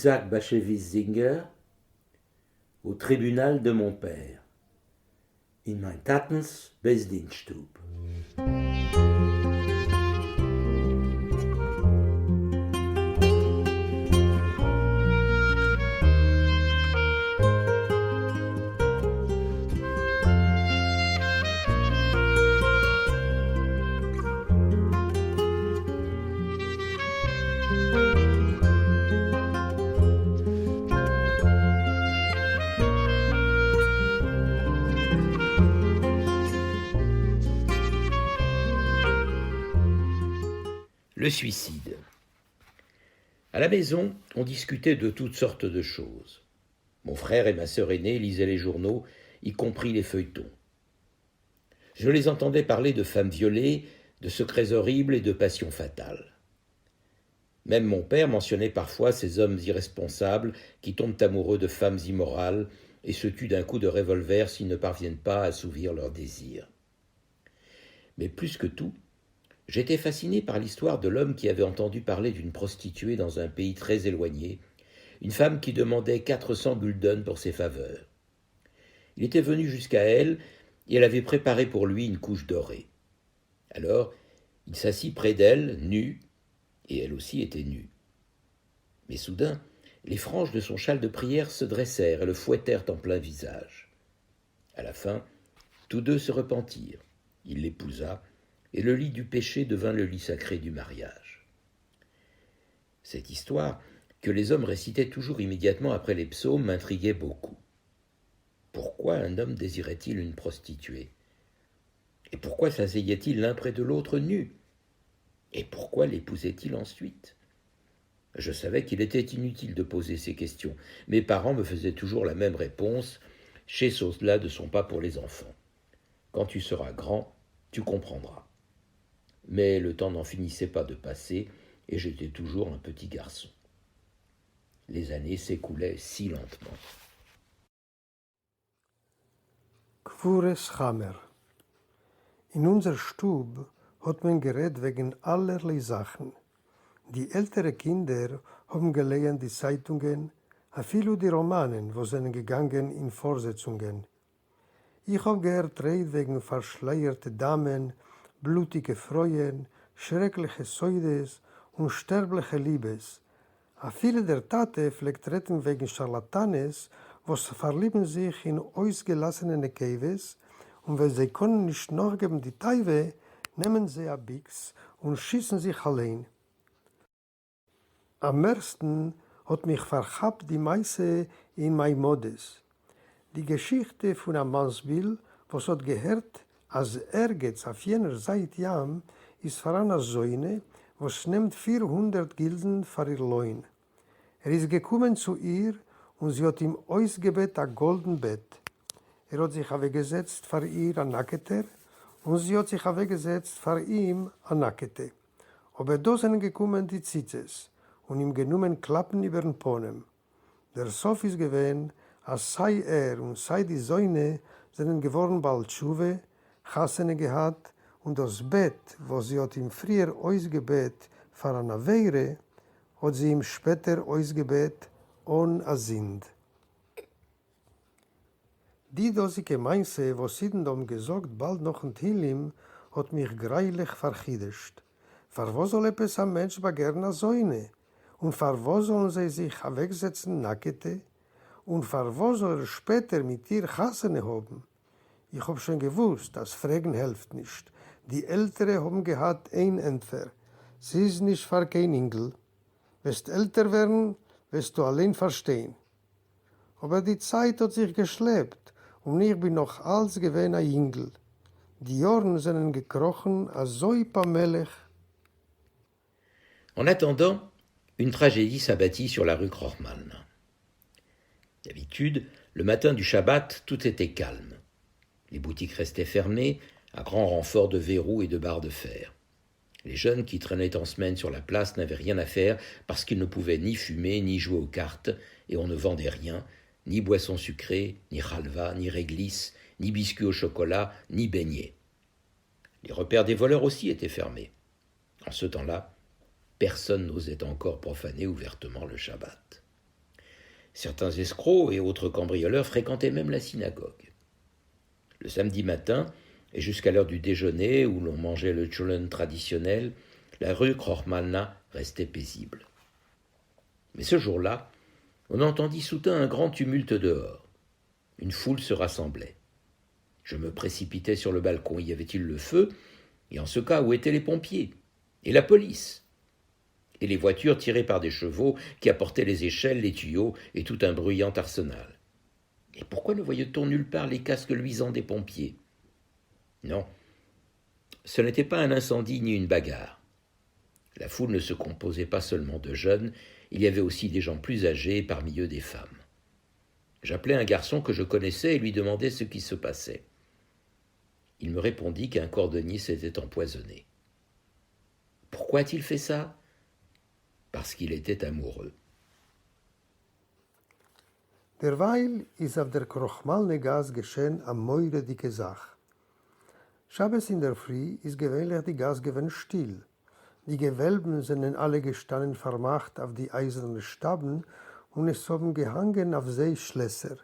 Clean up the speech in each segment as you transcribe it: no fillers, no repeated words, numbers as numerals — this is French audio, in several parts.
Isaac Bashevis Singer, au tribunal de mon père, in mein Tatens Besdienststube. Le suicide. À la maison, on discutait de toutes sortes de choses. Mon frère et ma sœur aînée lisaient les journaux, y compris les feuilletons. Je les entendais parler de femmes violées, de secrets horribles et de passions fatales. Même mon père mentionnait parfois ces hommes irresponsables qui tombent amoureux de femmes immorales et se tuent d'un coup de revolver s'ils ne parviennent pas à assouvir leurs désirs. Mais plus que tout, j'étais fasciné par l'histoire de l'homme qui avait entendu parler d'une prostituée dans un pays très éloigné, une femme qui demandait 400 guldens pour ses faveurs. Il était venu jusqu'à elle et elle avait préparé pour lui une couche dorée. Alors, il s'assit près d'elle, nu, et elle aussi était nue. Mais soudain, les franges de son châle de prière se dressèrent et le fouettèrent en plein visage. À la fin, tous deux se repentirent. Il l'épousa, et le lit du péché devint le lit sacré du mariage. Cette histoire, que les hommes récitaient toujours immédiatement après les psaumes, m'intriguait beaucoup. Pourquoi un homme désirait-il une prostituée? Et pourquoi s'asseyait-il l'un près de l'autre nus? Et pourquoi l'épousait-il ensuite? Je savais qu'il était inutile de poser ces questions. Mes parents me faisaient toujours la même réponse: ces choses-là ne sont pas pour les enfants. Quand tu seras grand, tu comprendras. Mais le temps n'en finissait pas de passer, et j'étais toujours un petit garçon. Les années s'écoulaient si lentement. Kvures Hammer. In unser Stub hat man geredet wegen allerlei Sachen. Die ältere Kinder haben gelesen die Zeitungen, a viele die Romanen, wo sind gegangen in Vorsetzungen. Ich habe gehört Rede wegen verschleierte Damen, blutige Freuen, schreckliche Säudes und sterbliche Liebes. A viele der Tate pflegt reden wegen Charlatanes, was verlieben sich in ausgelassene Nekeves, und wenn sie können nicht nachgeben die Teive, nehmen sie a Bix und schießen sich allein. Am meisten hat mich verhabt die Meise in Maimodes. Die Geschichte von einem Mannsbild, was hat gehört, als geht auf jener Seite Jam, ist für eine Säune, was nimmt 400 Gilden für ihr Lohn. Ist gekommen zu ihr und sie hat ihm ausgebet ein golden Bett. Hat sich weggesetzt für ihr ein Nackter und sie hat sich weggesetzt für ihn ein Nackte. Aber da sind gekommen die Zitzes und ihm genommen Klappen über den Ponem. Der Sof ist gewesen, als sei und sei die Säune sind geworden bald Schuwe, Chassene gehabt und das Bett, wo sie hat ihm früher ausgebet für eine Weire, hat sie ihm später ausgebet ohne a Sind. Die dosige Meinse, wo Siedendom gesagt, bald noch ein Tilim, hat mich greilich verchidischt. Für wo soll etwas ein Mensch begehren a Säune? Und für wo sollen sie sich wegsetzen Nackete? Und für wo soll später mit ihr Chassene haben? Ich hab schon gewusst, dass Fragen hilft nicht. Die Ältere haben gehabt ein Entfer. Sie ist nicht für kein Engel. Wirst älter werden, wirst du allein verstehen. Aber die Zeit hat sich geschleppt und ich bin noch als gewesen ein Engel. Die Jahren sind gekrochen als so ein paar Melech. En attendant, une tragédie s'abattit sur la rue Krochmann. D'habitude, le matin du Shabbat, tout était calme. Les boutiques restaient fermées, à grand renfort de verrous et de barres de fer. Les jeunes qui traînaient en semaine sur la place n'avaient rien à faire parce qu'ils ne pouvaient ni fumer, ni jouer aux cartes, et on ne vendait rien, ni boissons sucrées, ni halva, ni réglisse, ni biscuits au chocolat, ni beignets. Les repères des voleurs aussi étaient fermés. En ce temps-là, personne n'osait encore profaner ouvertement le Shabbat. Certains escrocs et autres cambrioleurs fréquentaient même la synagogue. Le samedi matin, et jusqu'à l'heure du déjeuner où l'on mangeait le cholent traditionnel, la rue Krochmalna restait paisible. Mais ce jour-là, on entendit soudain un grand tumulte dehors. Une foule se rassemblait. Je me précipitai sur le balcon. Y avait-il le feu? Et en ce cas, où étaient les pompiers? Et la police? Et les voitures tirées par des chevaux qui apportaient les échelles, les tuyaux et tout un bruyant arsenal. Et pourquoi ne voyait-on nulle part les casques luisants des pompiers? Non, ce n'était pas un incendie ni une bagarre. La foule ne se composait pas seulement de jeunes, il y avait aussi des gens plus âgés et parmi eux des femmes. J'appelai un garçon que je connaissais et lui demandai ce qui se passait. Il me répondit qu'un cordonnier s'était empoisonné. Pourquoi a-t-il fait ça? Parce qu'il était amoureux. Derweil ist auf der Krochmalne-Gas geschehen eine moire dicke Sache. Schabes in der Früh ist gewöhnlich die Gas gewesen still. Die Gewölben sind alle gestanden vermacht auf die eisernen Staben und es haben gehangen auf Seeschlösser.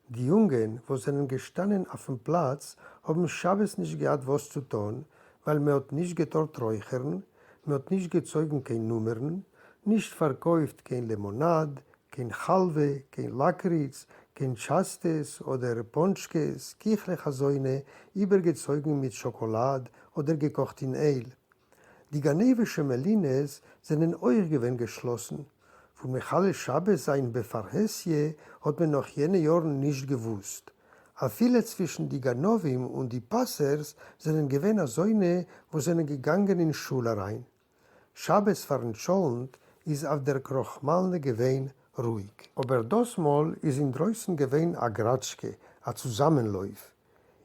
Die Jungen, wo sind gestanden auf dem Platz, haben Schabes nicht gehabt, was zu tun, weil man hat nicht getorrt räuchern, man hat nicht gezeugen kein Nummern, nicht verkauft kein Limonade, kein Halve, kein Lakritz, kein Chastes oder Ponschkes, Kichle Chazoine, übergezogen mit Schokolade oder gekocht in Eil. Die ganevische Melines sind euch gewinn geschlossen. Von Michale Schabes ein Befarhesje hat man noch jene Jahren nicht gewusst. A viele zwischen die Ganovim und die Passers sind gewinn a Säune, wo sind gegangen in Schule rein. Schabes verenscholend ist auf der Krochmalne gewinn ruhig. Aber das Mal ist in draußen gewinn a Gratschke, a Zusammenlauf.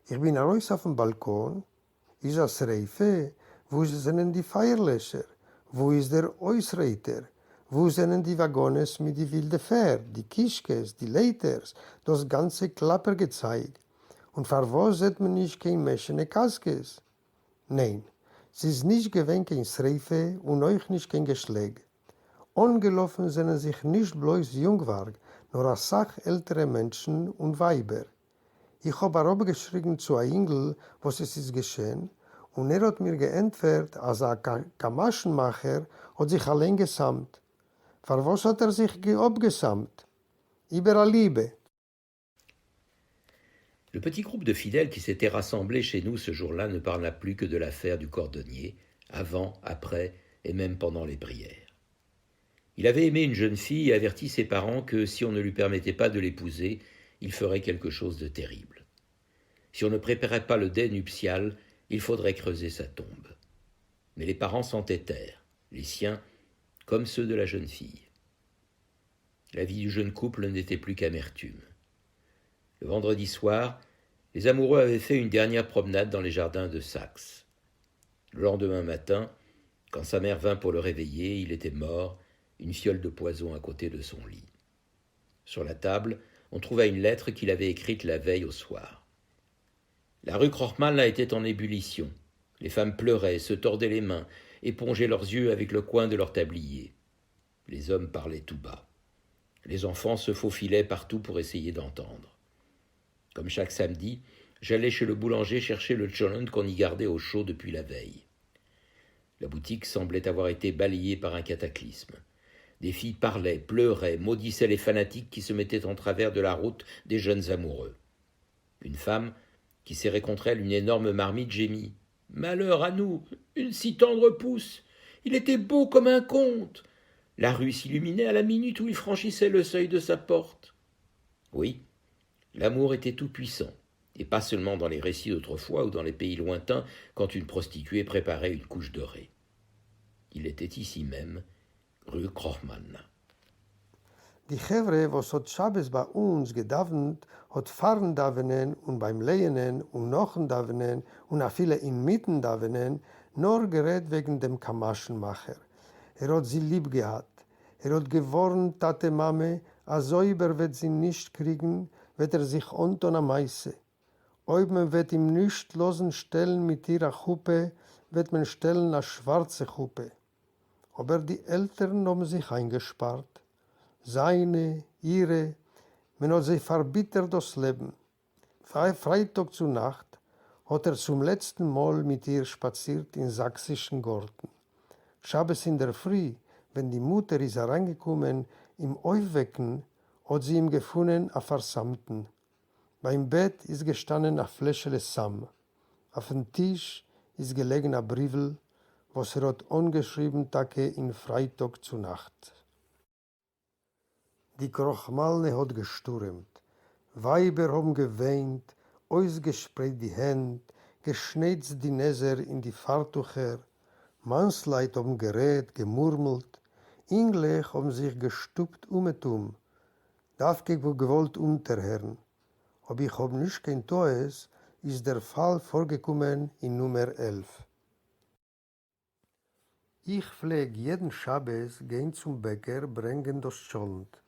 Ich bin raus auf dem Balkon, ist a Sreife, wo sind die Feierlöscher? Wo ist der Ausreiter? Wo sind die Waggones mit die wilde Pferd, die Kischkes, die Leiters, das ganze Klapper gezeigt? Und für was sieht man nicht kein Mäschene Kaskes? Nein, es ist nicht gewinn kein Sreife und euch nicht kein Geschläg. Angelaufen sind sich nicht bloß Jungwerk, nur eine Sache ältere Menschen und Weiber. Ich habe auch geschrien zu einem Engel, was es ist geschehen, und hat mir geantwortet, als ein Kamaschenmacher hat sich allein gesamt. Für was hat sich abgesamt? Über la Liebe. Le petit groupe de fidèles qui s'était rassemblé chez nous ce jour-là ne parla plus que de l'affaire du cordonnier, avant, après et même pendant les prières. Il avait aimé une jeune fille et averti ses parents que si on ne lui permettait pas de l'épouser, il ferait quelque chose de terrible. Si on ne préparait pas le dais nuptial, il faudrait creuser sa tombe. Mais les parents s'entêtèrent, les siens comme ceux de la jeune fille. La vie du jeune couple n'était plus qu'amertume. Le vendredi soir, les amoureux avaient fait une dernière promenade dans les jardins de Saxe. Le lendemain matin, quand sa mère vint pour le réveiller, il était mort, une fiole de poison à côté de son lit. Sur la table, on trouva une lettre qu'il avait écrite la veille au soir. La rue Krochmalna était en ébullition. Les femmes pleuraient, se tordaient les mains, épongeaient leurs yeux avec le coin de leur tablier. Les hommes parlaient tout bas. Les enfants se faufilaient partout pour essayer d'entendre. Comme chaque samedi, j'allais chez le boulanger chercher le cholent qu'on y gardait au chaud depuis la veille. La boutique semblait avoir été balayée par un cataclysme. Des filles parlaient, pleuraient, maudissaient les fanatiques qui se mettaient en travers de la route des jeunes amoureux. Une femme, qui serrait contre elle une énorme marmite, gémit. « Malheur à nous, une si tendre pousse! Il était beau comme un conte! La rue s'illuminait à la minute où il franchissait le seuil de sa porte. » Oui, l'amour était tout-puissant, et pas seulement dans les récits d'autrefois ou dans les pays lointains quand une prostituée préparait une couche dorée. Il était ici même, rue Krochmalna. Die Chevre, was hat Schabes bei uns gedavnt, hat fahren davenen und beim Lehnen und nochen davenen und a viele inmitten davenen, nur gerät wegen dem Kamaschenmacher. Hat sie lieb gehabt. Hat geworren, Tate Mame, a Säuber wird sie nicht kriegen, wird sich unten am Meise. Ob man wird ihm nicht losen stellen mit ihrer Chuppe, wird man stellen a schwarze Chuppe. Aber die Eltern haben sich eingespart. seine, ihre, man hat sie verbittert das Leben. Freitag zu Nacht hat zum letzten Mal mit ihr spaziert in sächsischen Garten. Schabes in der Früh, wenn die Mutter ist hereingekommen, im Aufwecken, hat sie ihm gefunden, a Versammten. Beim Bett ist gestanden a Fläschele Sam. Auf dem Tisch ist gelegen a Briefel, was hat angeschrieben, Tage in Freitag zu Nacht. Die Krochmalne hat gestürmt. Weiber haben geweint, ausgespreit die Hände, geschnetzt die Näser in die Fartucher, Mannsleid haben gerät, gemurmelt, Englisch haben sich gestupt umetum, darf ich gewollt unterhören. Aber ich hab nicht kein Toes, ist der Fall vorgekommen in Nummer 11. Ich pfleg jeden Schabbes gehen zum Bäcker, bringen das Scholend.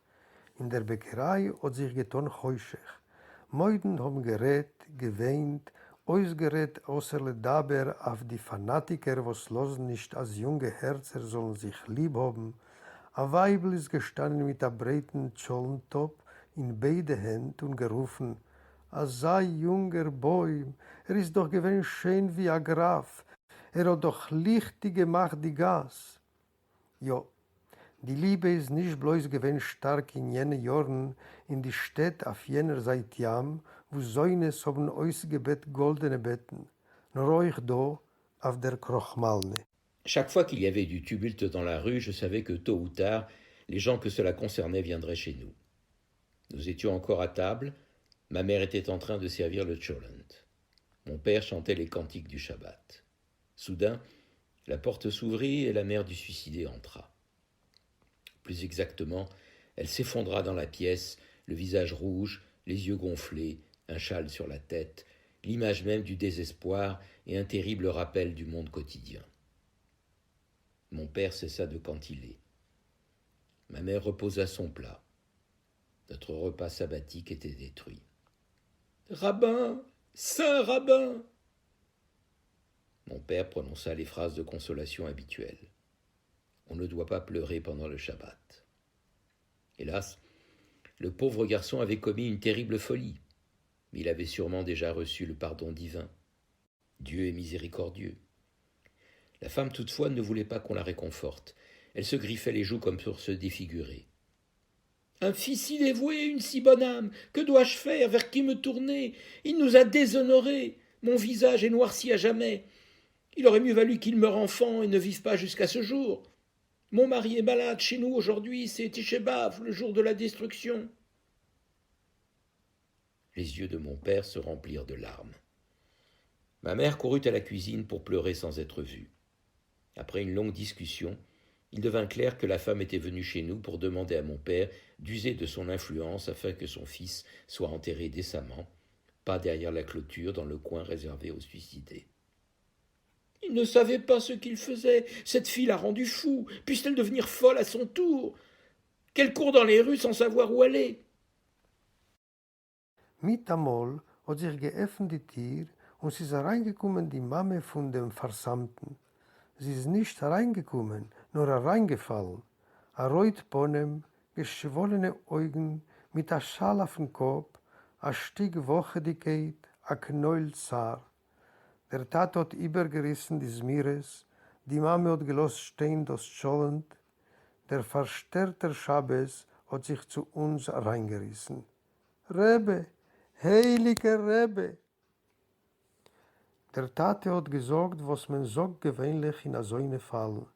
In der Bäckerei hat sich getan heuschig. Meuden haben gerät, geweint, ausgerät außer Daber auf die Fanatiker, was losen nicht als junge Herzer sollen sich lieb haben. A Weibel ist gestanden mit a breiten Scholentop in beide Hände und gerufen, a sei junger Bäum, ist doch gewinn schön wie a Graf, hat doch lichtig gemacht die Gas. Jo, die Liebe ist nicht bloß gewinn stark in jenen Jahren in die Städte auf jener Seite Jam, wo Säunes haben ausgebett goldene Betten, nur euch da auf der Krochmalne. Chaque fois qu'il y avait du tumulte dans la rue, je savais que tôt ou tard, les gens que cela concernait viendraient chez nous. Nous étions encore à table, ma mère était en train de servir le cholent. Mon père chantait les cantiques du Shabbat. Soudain, la porte s'ouvrit et la mère du suicidé entra. Plus exactement, elle s'effondra dans la pièce, le visage rouge, les yeux gonflés, un châle sur la tête, l'image même du désespoir et un terrible rappel du monde quotidien. Mon père cessa de cantiler. Ma mère reposa son plat. Notre repas sabbatique était détruit. « Rabbin, saint rabbin !» Mon père prononça les phrases de consolation habituelles. On ne doit pas pleurer pendant le Shabbat. Hélas, le pauvre garçon avait commis une terrible folie, mais il avait sûrement déjà reçu le pardon divin. Dieu est miséricordieux. La femme toutefois ne voulait pas qu'on la réconforte. Elle se griffait les joues comme pour se défigurer. « Un fils si dévoué, une si bonne âme, que dois-je faire, vers qui me tourner? Il nous a déshonorés, mon visage est noirci à jamais. Il aurait mieux valu qu'il meure enfant et ne vive pas jusqu'à ce jour. Mon mari est malade chez nous aujourd'hui, c'est Tisha B'Av, le jour de la destruction. » Les yeux de mon père se remplirent de larmes. Ma mère courut à la cuisine pour pleurer sans être vue. Après une longue discussion, il devint clair que la femme était venue chez nous pour demander à mon père d'user de son influence afin que son fils soit enterré décemment, pas derrière la clôture dans le coin réservé aux suicidés. « Il ne savait pas ce qu'il faisait. Cette fille l'a rendu fou. Puisse-t-elle devenir folle à son tour? Qu'elle court dans les rues sans savoir où aller. » Mit einmal hat sich geöffnet die Tür und sie ist hereingekommen, die Mame von dem Versammten. Sie ist nicht hereingekommen, nur hereingefallen. A Reutponem, geschwollene Augen, mit a Schal auf dem Kopf, a Stück Wochedigkeit, a Knäuel Zar. Der Tat hat übergerissen des Meeres, die Mame hat gelost stehen das Scholend, der verstärkte Schabbes hat sich zu uns hereingerissen. Rebbe, heiliger Rebbe! Der Tate hat gesagt, was man sagt gewöhnlich in so einem Fall.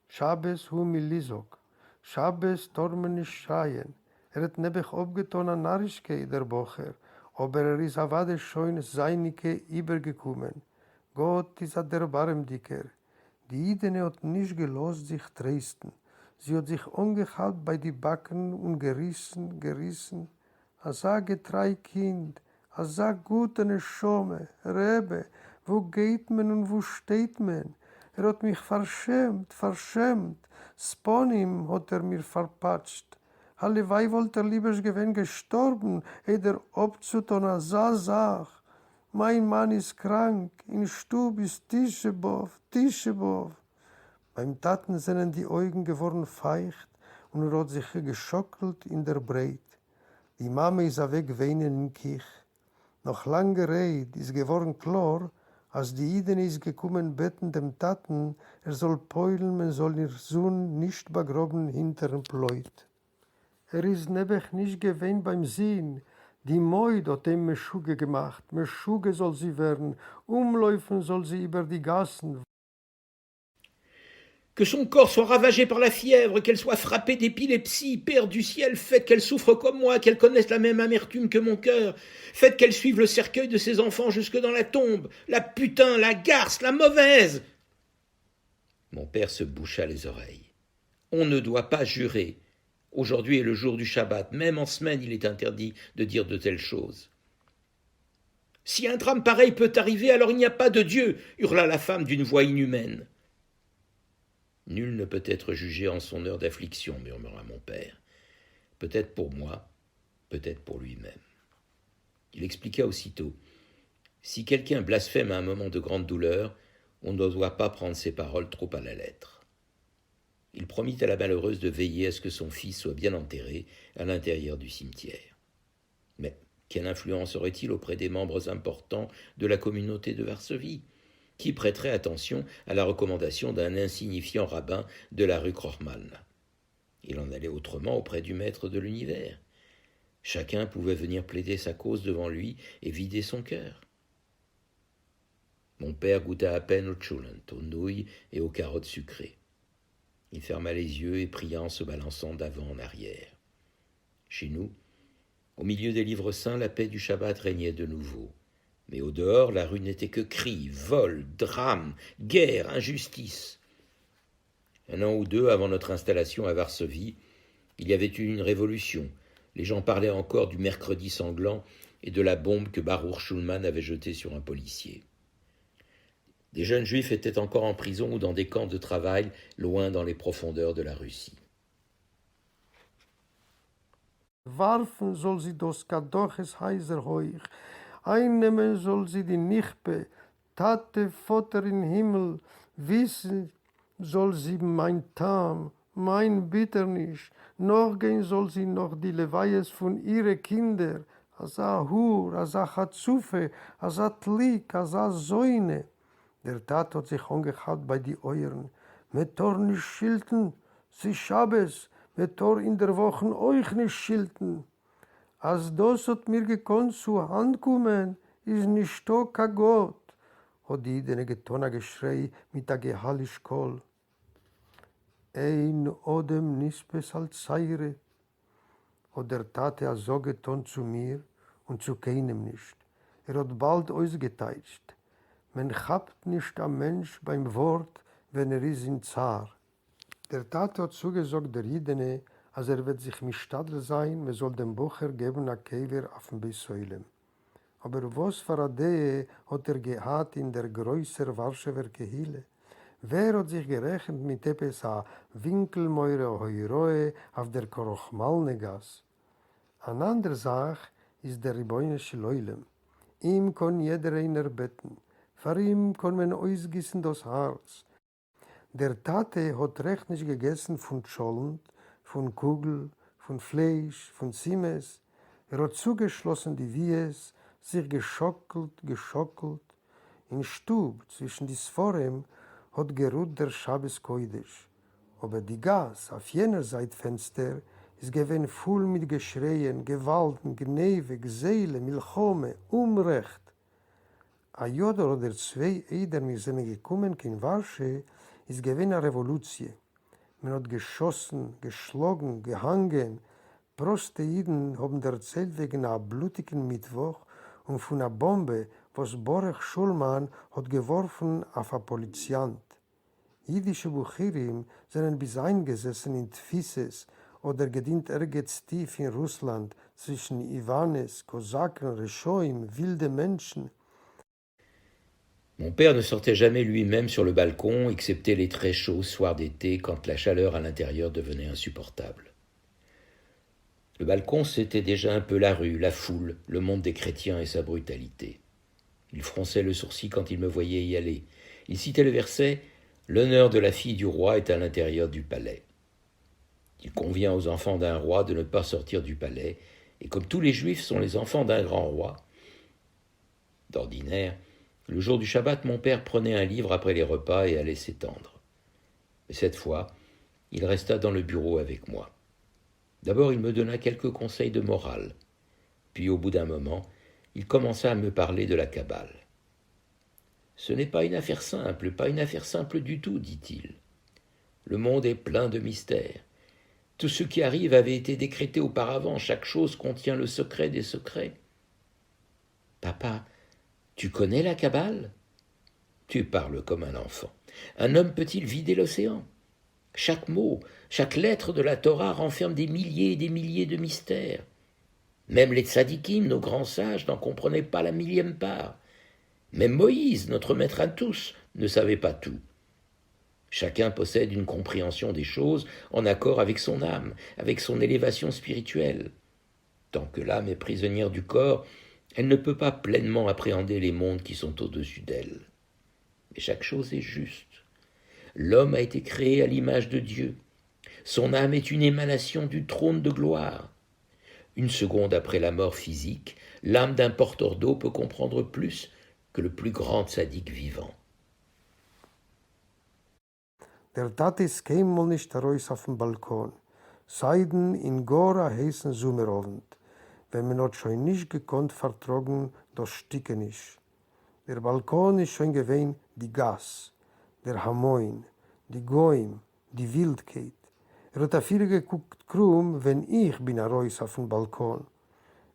Schabbes hu milisok, Schabbes tormen nicht schreien. Hat nebech abgetan an Narrischkeit, der Bocher, aber ist avade schon seinike übergekommen. Gott ist der Barmdiker. Die Idene hat nicht gelost sich trösten. Sie hat sich angehalten bei die Backen und gerissen. Asa getrei Kind, asa gute Schome, Rebbe, wo geht man und wo steht man? Hat mich verschämt. Sponim hat mir verpatscht. Allewei wollte lieber gewesen gestorben, der abzuton asa Sach. Mein Mann ist krank, in Stub ist Tisha B'Av. Beim Taten sind die Augen geworden feucht und hat sich geschockelt in der Breit. Die Mama ist weg weinen in Kich. Nach langer Rede ist geworden klar, als die Iden ist gekommen beten dem Taten, soll peulen, man soll ihr Sohn nicht begraben hinter dem Pleut. Ist nebach nicht gewähnt beim Sehen, die Meut hat ihm Meschuge gemacht, Meschuge soll sie werden, umlaufen soll sie über die Gassen. Que son corps soit ravagé par la fièvre, qu'elle soit frappée d'épilepsie, Père du ciel, faites qu'elle souffre comme moi, qu'elle connaisse la même amertume que mon cœur, faites qu'elle suive le cercueil de ses enfants jusque dans la tombe, la putain, la garce, la mauvaise. Mon père se boucha les oreilles. On ne doit pas jurer. Aujourd'hui est le jour du Shabbat, même en semaine il est interdit de dire de telles choses. Si un drame pareil peut arriver, alors il n'y a pas de Dieu, hurla la femme d'une voix inhumaine. Nul ne peut être jugé en son heure d'affliction, murmura mon père. Peut-être pour moi, peut-être pour lui-même. Il expliqua aussitôt. Si quelqu'un blasphème à un moment de grande douleur, on ne doit pas prendre ses paroles trop à la lettre. Il promit à la malheureuse de veiller à ce que son fils soit bien enterré à l'intérieur du cimetière. Mais quelle influence aurait-il auprès des membres importants de la communauté de Varsovie ? Qui prêterait attention à la recommandation d'un insignifiant rabbin de la rue Krochmann? Il en allait autrement auprès du maître de l'univers. Chacun pouvait venir plaider sa cause devant lui et vider son cœur. Mon père goûta à peine au tchoulent, aux nouilles et aux carottes sucrées. Il ferma les yeux et pria en se balançant d'avant en arrière. Chez nous, au milieu des livres saints, la paix du Shabbat régnait de nouveau. Mais au dehors, la rue n'était que cris, vols, drames, guerre, injustice. Un an ou deux avant notre installation à Varsovie, il y avait eu une révolution. Les gens parlaient encore du mercredi sanglant et de la bombe que Baruch Shulman avait jetée sur un policier. Des jeunes juifs étaient encore en prison ou dans des camps de travail, loin dans les profondeurs de la Russie. Warfen soll sie das Kadoches heiser heuch, einnehmen soll sie die Nichpe, Tate, Vater im Himmel, wissen soll sie mein Tam, mein Bitternis, noch gehen soll sie noch die Leweihes von ihren Kindern, Asa Hur, Asa Chatzufe, Asa Tlik, Asa Säune. Der Tat hat sich angehaut bei die Euren, mit Tor nicht schilten, sie Schabes, mit Tor in der Woche euch nicht schilten. Als das hat mir gekonnt zu Hand kommen, ist nicht so kein Gott, hat die Idene getona Geschrei mit der Gehalisch Kohl. Ein Odem nispes als Zeire, hat der Tate so getan zu mir und zu keinem nicht. Hat bald ausgeteilt. Man habt nicht am Mensch beim Wort, wenn ist in Zar. Der Tate hat zugesagt der Idene, als wird sich mischtadel sein, man soll dem Bucher geben a Kever auf dem Beisäulem. Aber was für a Dehe hat gehad in der größer Warschewer Kehille? Wer hat sich gerechnet mit etwas a Winkelmeure Heuroe auf der Korochmalnegas? An andere Sache ist der Ribonische Leulem. Ihm kann jeder einer beten. Vor ihm kann man ausgießen das Herz. Der Tate hat recht nicht gegessen von Scholend, von Kugel, von Fleisch, von Zimes. Hat zugeschlossen die Wies, sich geschockelt. In Stub zwischen die Sforem hat geruht der Schabes Koidisch. Aber die Gas auf jener Seitfenster ist gewesen voll mit Geschreien, Gewalten, Gneve, Gseile, Milchome, Unrecht. A Jodor oder zwei Eidern sind gekommen in Warsche, ist gewesen eine Revolution. Man hat geschossen, geschlagen, gehangen. Prosteiden haben erzählt wegen einer blutigen Mittwoch und von einer Bombe, was Borech Schulman hat geworfen auf einen Poliziant. Jüdische Buchirim sind bis eingesessen in Tfises oder gedient ergens tief in Russland zwischen Iwanes, Kosaken, Reschoim, wilde Menschen. Mon père ne sortait jamais lui-même sur le balcon, excepté les très chauds soirs d'été, quand la chaleur à l'intérieur devenait insupportable. Le balcon, c'était déjà un peu la rue, la foule, le monde des chrétiens et sa brutalité. Il fronçait le sourcil quand il me voyait y aller. Il citait le verset « L'honneur de la fille du roi est à l'intérieur du palais ». Il convient aux enfants d'un roi de ne pas sortir du palais, et comme tous les juifs sont les enfants d'un grand roi, d'ordinaire, le jour du Shabbat, mon père prenait un livre après les repas et allait s'étendre. Mais cette fois, il resta dans le bureau avec moi. D'abord, il me donna quelques conseils de morale. Puis, au bout d'un moment, il commença à me parler de la Kabbale. « Ce n'est pas une affaire simple du tout, dit-il. Le monde est plein de mystères. Tout ce qui arrive avait été décrété auparavant, chaque chose contient le secret des secrets. » « Papa, tu connais la Kabbale ? » ?»« Tu parles comme un enfant. Un homme peut-il vider l'océan ? Chaque mot, chaque lettre de la Torah renferme des milliers et des milliers de mystères. Même les tzadikim, nos grands sages, n'en comprenaient pas la millième part. Même Moïse, notre maître à tous, ne savait pas tout. Chacun possède une compréhension des choses en accord avec son âme, avec son élévation spirituelle. Tant que l'âme est prisonnière du corps, elle ne peut pas pleinement appréhender les mondes qui sont au-dessus d'elle. Mais chaque chose est juste. L'homme a été créé à l'image de Dieu. Son âme est une émanation du trône de gloire. Une seconde après la mort physique, l'âme d'un porteur d'eau peut comprendre plus que le plus grand tzaddik vivant. Der Tatis käme mal nicht raus auf den Balkon, seiden in gora heißen Sommerabend, wenn man hat schon nicht gekonnt vertragen, das Stücke nicht. Der Balkon ist schon gewesen die Gas, der Hamoin, die Goim, die Wildkeit. Hat a viel geguckt krumm, wenn ich bin raus auf den Balkon.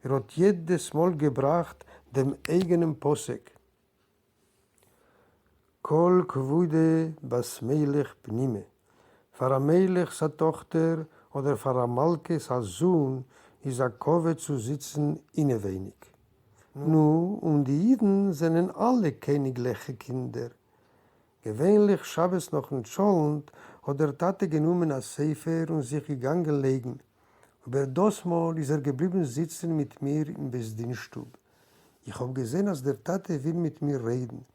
Hat jedes Mal gebracht dem eigenen Posek. Kol kvude bas Melech pnime. Für a Melech sa Tochter oder für a Malke sa Sohn is a Kove zu sitzen innewenig. Nu, und die Jiden sind alle königliche Kinder. Gewöhnlich Schabbes noch in Scholend hat der Tate genommen a Sefer und sich gegangen legen. Aber das Mal ist geblieben sitzen mit mir im Besdienststub. Ich hab gesehen, dass der Tate will mit mir reden.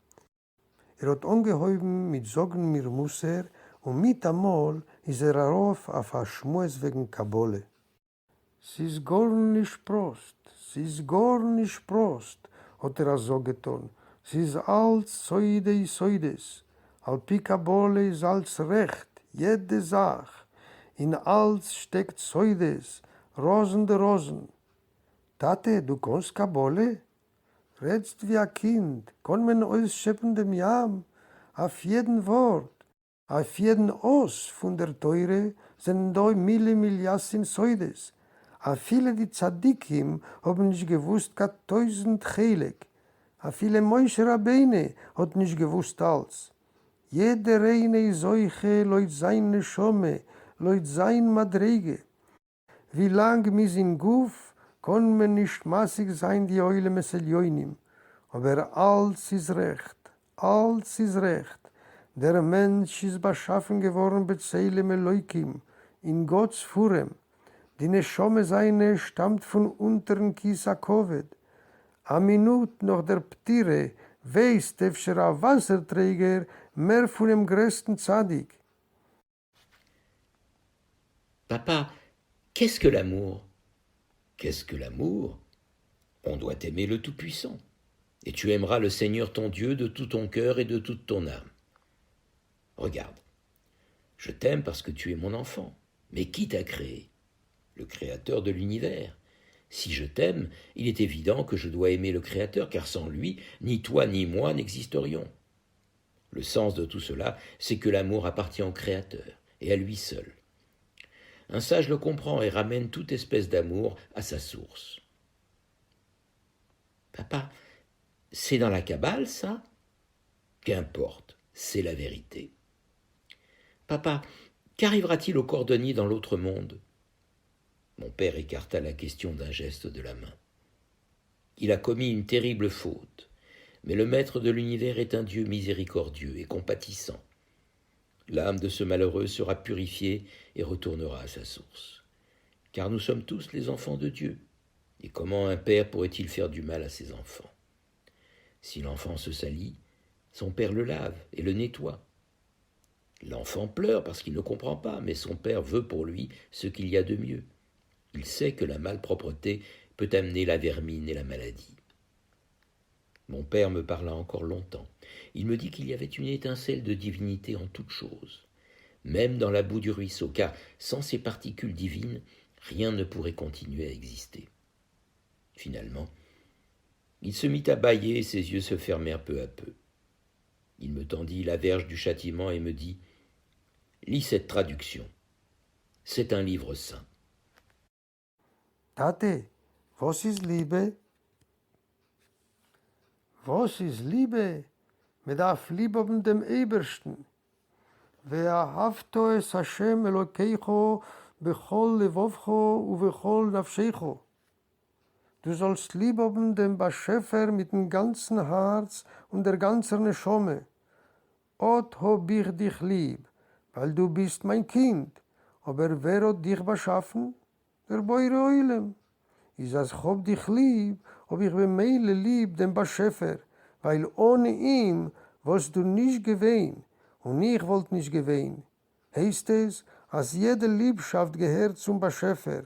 Hat angehäuben mit Sogen mir Musser und mit einmal ist auf a Schmues wegen Kabole. Sie ist gar nicht Prost, hat so getan. Sie ist als Soides. Alpi Kabole ist als Recht, jede Sach. In alles steckt Soides, Rosen der Rosen. Tate, du kannst Kabole? Redst wie ein Kind, kann man ausschöpfen dem Jam, auf jeden Wort, auf jeden Os von der Teure sind da Milliassin Soides. A viele die Tzadikim haben nicht gewusst, ka 1000 Chelek. A viele Moshe Rabbeine hat nicht gewusst als. Jede reine solche Leut sein Neshome, Leut sein Madrege. Wie lang mis in Guf, kann man nicht massig sein, die Eule Meseljoinim. Aber alles ist recht. Der Mensch ist beschaffen geworden, bezeilem Eloikim, in Gottes Furem. Die Neshome seine stammt von unteren Kisakovet. A Minut nach der Ptire weiß der Wasserträger mehr von dem größten Tzadik. Papa, qu'est-ce que l'amour ? Qu'est-ce que l'amour ? On doit aimer le Tout-Puissant. Et tu aimeras le Seigneur ton Dieu de tout ton cœur et de toute ton âme. Regarde, je t'aime parce que tu es mon enfant. Mais qui t'a créé ? Le Créateur de l'univers. Si je t'aime, il est évident que je dois aimer le Créateur, car sans lui, ni toi ni moi n'existerions. Le sens de tout cela, c'est que l'amour appartient au Créateur, et à lui seul. Un sage le comprend et ramène toute espèce d'amour à sa source. Papa, c'est dans la Kabbale, ça ? Qu'importe, c'est la vérité. Papa, qu'arrivera-t-il au cordonnier dans l'autre monde ? Mon père écarta la question d'un geste de la main. Il a commis une terrible faute, mais le maître de l'univers est un Dieu miséricordieux et compatissant. L'âme de ce malheureux sera purifiée et retournera à sa source. Car nous sommes tous les enfants de Dieu. Et comment un père pourrait-il faire du mal à ses enfants ? Si l'enfant se salit, son père le lave et le nettoie. L'enfant pleure parce qu'il ne comprend pas, mais son père veut pour lui ce qu'il y a de mieux. Il sait que la malpropreté peut amener la vermine et la maladie. Mon père me parla encore longtemps. Il me dit qu'il y avait une étincelle de divinité en toute chose, même dans la boue du ruisseau, car sans ces particules divines, rien ne pourrait continuer à exister. Finalement, il se mit à bâiller et ses yeux se fermèrent peu à peu. Il me tendit la verge du châtiment et me dit « Lis cette traduction. C'est un livre saint. » Tate, was ist Liebe? Was ist Liebe? Man darf lieb haben dem Ebersten. ואהבתו es Hashem Elokecho bechol levovcho uvechol nafshecho. Du sollst lieb haben den Beschäfer mit dem ganzen Herz und der ganzen Neshome. Ot hab ich dich lieb, weil du bist mein Kind. Aber wer hat dich beschaffen? Der Boire Oilem. Is as hab dich lieb, ob ich bemeile lieb den Beschäfer, weil ohne ihm was du nicht gewesen und ich wollt nicht gewesen. Heißt es, als jede Liebschaft gehört zum Beschäfer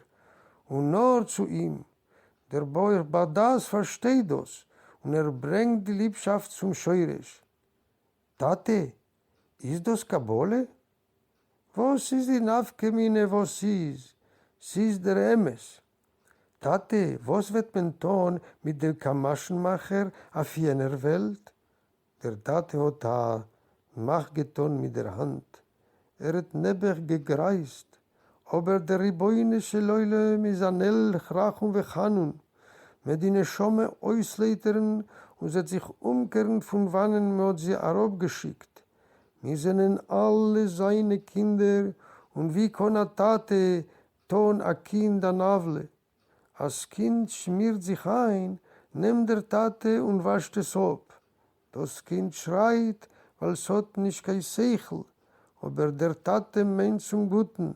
und nur zu ihm. Der Boy Badas versteht das und bringt die Liebschaft zum Scheurisch. Tate, ist das Kabole? Was ist die Nafkemine, was ist? Sie ist der Emes. Tate, was wird man tun mit dem Kamaschenmacher auf jener Welt? Der Tate hat a Mach getan mit der Hand. Hat nebber gegreist. Aber der Riboine Sheloile misanel Chrachum vechanun. Mit die Neshome ausleitern und sie sich umkehren von wannen hat sie Arob geschickt. Wir sind alle seine Kinder und wie kann a Tate ton a Kind an Avle. Als Kind schmiert sich ein, nimmt der Tate und wascht es ab. Das Kind schreit, weil es hat nicht kein Seichel, aber der Tate meint zum Guten,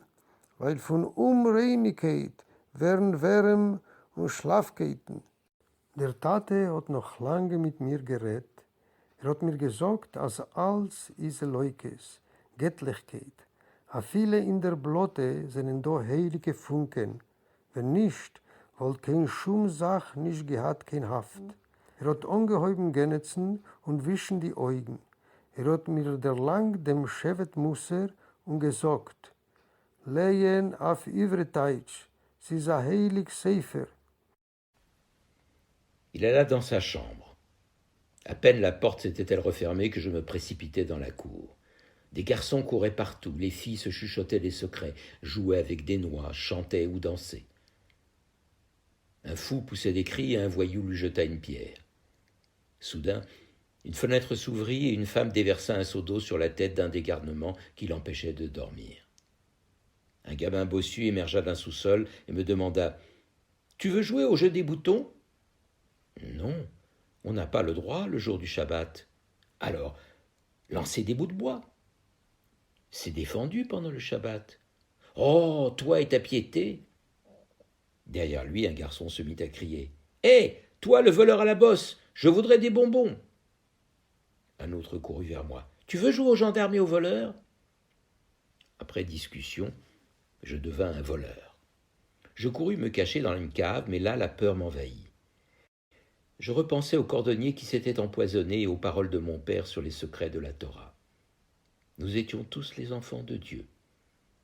weil von Unreinigkeit werden Wärme und Schlafkeiten. Der Tate hat noch lange mit mir geredet. Hat mir gesagt, als alles ist Leukes, Göttlichkeit. A viele in der Blote sind da heilige Funken. Wenn nicht, wollt kein Schumsach nicht gehabt kein Haft. Hat ungeheuben Genetzen und wischen die Augen. Hat mir der lang dem Shevet Musser und gesagt, Lehen auf Ivreteitsch, sie ist a heilig Sefer. Il alla dans sa chambre. À peine la porte s'était-elle refermée que je me précipitai dans la cour. Des garçons couraient partout, les filles se chuchotaient des secrets, jouaient avec des noix, chantaient ou dansaient. Un fou poussait des cris et un voyou lui jeta une pierre. Soudain, une fenêtre s'ouvrit et une femme déversa un seau d'eau sur la tête d'un des garnements qui l'empêchait de dormir. Un gamin bossu émergea d'un sous-sol et me demanda « Tu veux jouer au jeu des boutons ?»« Non, on n'a pas le droit le jour du Shabbat. »« Alors, lancez des bouts de bois. »« C'est défendu pendant le Shabbat. »« Oh, toi et ta piété !» Derrière lui, un garçon se mit à crier « Hé, toi le voleur à la bosse, je voudrais des bonbons !» Un autre courut vers moi. « Tu veux jouer aux gendarmes et aux voleurs ?» Après discussion, je devins un voleur. Je courus me cacher dans une cave, mais là la peur m'envahit. Je repensais au cordonnier qui s'était empoisonné et aux paroles de mon père sur les secrets de la Torah. Nous étions tous les enfants de Dieu.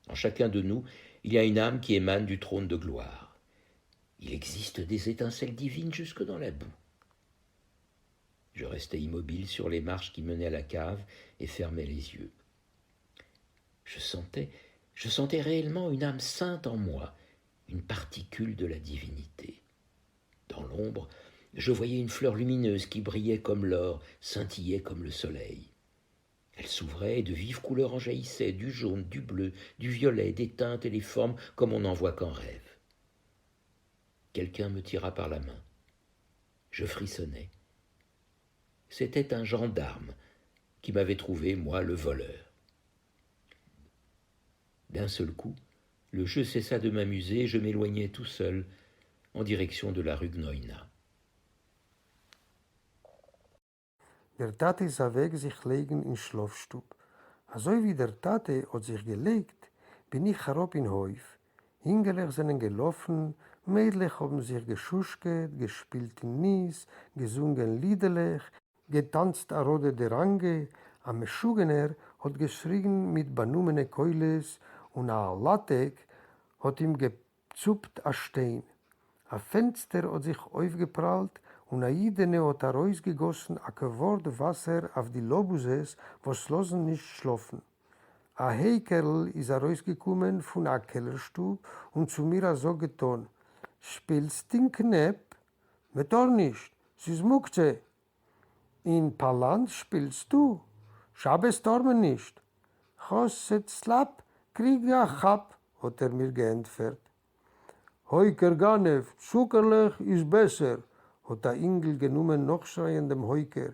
En chacun de nous, il y a une âme qui émane du trône de gloire. Il existe des étincelles divines jusque dans la boue. Je restais immobile sur les marches qui menaient à la cave et fermais les yeux. Je sentais réellement une âme sainte en moi, une particule de la divinité. Dans l'ombre, je voyais une fleur lumineuse qui brillait comme l'or, scintillait comme le soleil. Elle s'ouvrait et de vives couleurs en jaillissaient, du jaune, du bleu, du violet, des teintes et des formes comme on n'en voit qu'en rêve. Quelqu'un me tira par la main. Je frissonnais. C'était un gendarme qui m'avait trouvé, moi, le voleur. D'un seul coup, le jeu cessa de m'amuser et je m'éloignai tout seul en direction de la rue Gnoina. Der Tate sah weg sich legen in Schlafstub. Also wie der Tate hat sich gelegt, bin ich herab in Häuf. Hingelech sind gelaufen, Mädlich haben sich geschuschket, gespielt in Nies, gesungen Liederlech, getanzt a Rode der Range, a Meschugener hat geschrien mit banumene Keules und a Latek hat ihm gezuppt a Stein. A Fenster hat sich aufgeprallt und a Idene hat a Reus gegossen a Gewort Wasser auf die Lobuses, was losen nicht schlafen. A Heikerl is a rausgekommen von a Kellerstub und zu mir a so getan, spielst den Knepp? Mit doch nicht, sie Mukze. In Paland spielst du, Schabes Dormen nicht. Chosset Slap, krieg a Chab, hat mir geentfert. Heuker Ganev, Zuckerlech ist besser, hat der Ingel genommen noch schreiendem Heuker.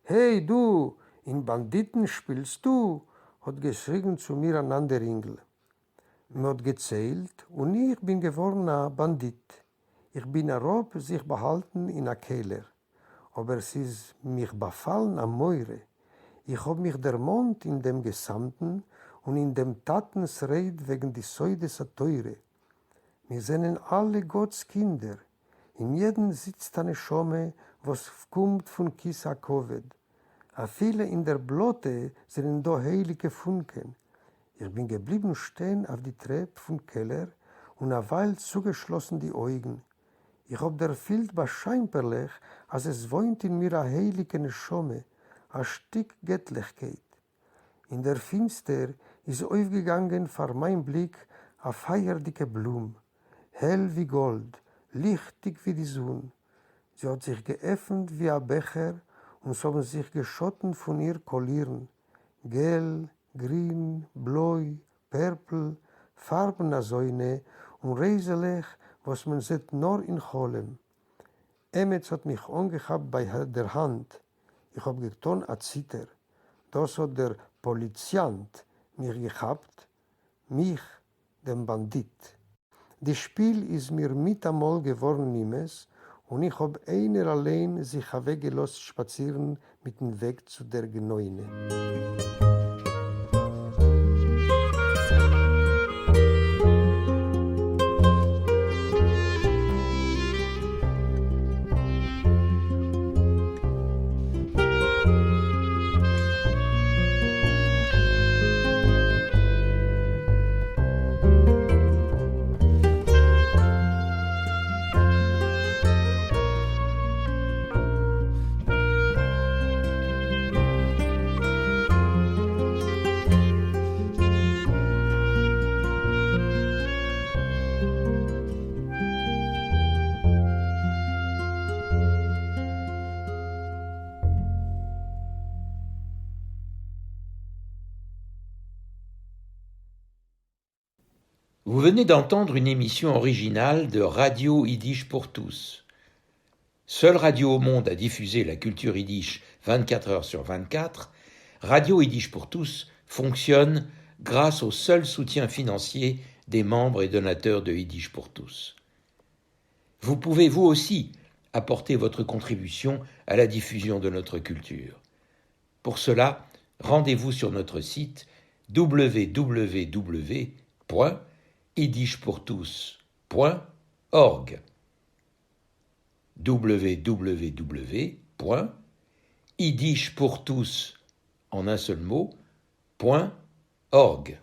Hey du, in Banditen spielst du, hat geschrien zu mir ein anderer Ingel. Mir hat gezählt und ich bin geworden ein Bandit. Ich bin herab sich behalten in a Keller. Aber es ist mich befallen am Meure. Ich hab mich der Mond in dem Gesamten und in dem Tatensred wegen die Säudes a Teure. Wir sind alle Gottes Kinder. In jedem sitzt eine Schome, was kommt von Kisa Koved. A viele in der Blote sind da heilige Funken. Ich bin geblieben stehen auf die Treppe vom Keller und a Weile zugeschlossen die Augen. Ich hab der Field wahrscheinlich, als es wohnt in mir a heilige Neshome, a Stück Göttlichkeit. In der Finster ist aufgegangen vor meinem Blick a feierdicke Blum, hell wie Gold, lichtig wie die Sonne. Sie hat sich geöffnet wie ein Becher und so haben sich geschotten von ihr Kollieren. Gel, grün, blau, purple, Farben a Säune und Reiselech, was man sieht nur in Cholem. Emetz hat mich angehabt bei der Hand. Ich hab getan a Zitter. Das hat der Poliziant mich gehabt, mich, den Bandit. Das Spiel ist mir mit einmal geworden nimes und ich hab einer allein sich weggelost spazieren mit dem Weg zu der Gneune. Vous venez d'entendre une émission originale de Radio Yiddish pour tous. Seule radio au monde à diffuser la culture yiddish 24 heures sur 24, Radio Yiddish pour tous fonctionne grâce au seul soutien financier des membres et donateurs de Yiddish pour tous. Vous pouvez vous aussi apporter votre contribution à la diffusion de notre culture. Pour cela, rendez-vous sur notre site www.yiddishpourtous.org www.yiddishpourtous en un seul mot, .org